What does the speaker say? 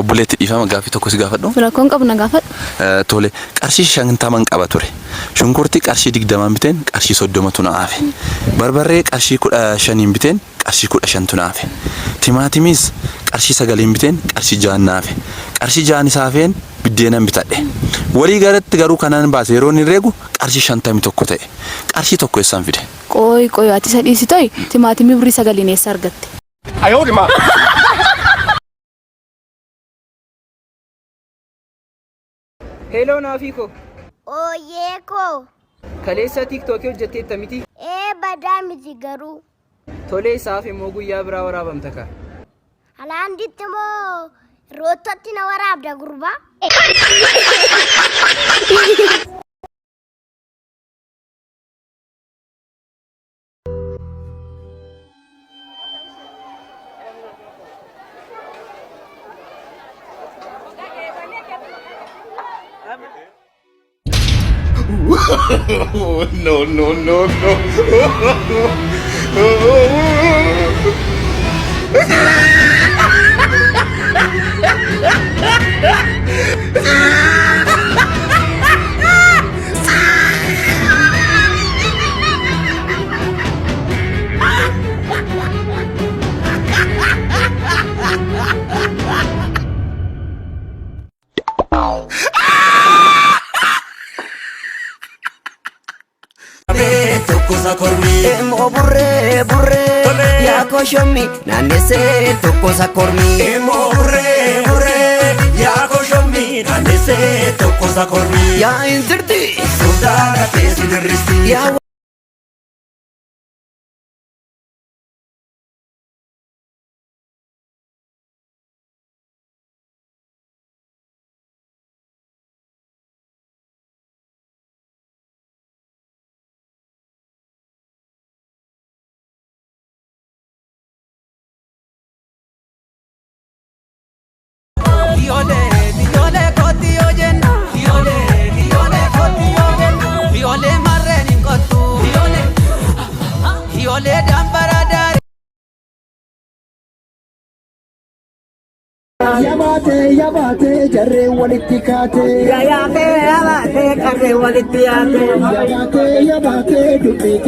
obboleetti dhiifama gaaffii tokko si gaafadhu. Rakkoon qabu na gaafadhu. Tole qarshii 50 qaba ture. Shunkurtii qarshii 20 biteen qarshii 30 na hafe. Barbarree qarshii 15 biteen qarshii 15 na hafe. Timaatimis qarshii 9 biteen qarshii 6 na hafe. Qarshii 6 isaa hafeen biddeenan bitadhe. Walii galatti garuu kanaan baase yeroo inni reegu qarshii 51 ta'e. Qarshii tokko eessaan fide? Qoy ati sadhiisi toy timaatimii birrii 9 eessa argatte? Ayoodima. Hello Nafiko. Oyeko. Kaleessa TikTok hojjetteetta miti? Badaa miti garuu. Tolee isaaf immoo guyyaa biraa waraabamta ka. Alaanditti moo roottotti na waraabda gurbaa? No, no, no, no. Emo burre ya koshomi nanese tokosa kormi. Emo burre ya koshomi nanese tokosa kormi. Ya inserti Sudara tesi derristi. ya Viole koti ojenna. Viole koti ojenna. Viole marreni kotu. Viole dambaradari. Yabate jarre walitti kaate. Yabate karre walitti yaate. Yabate dubbi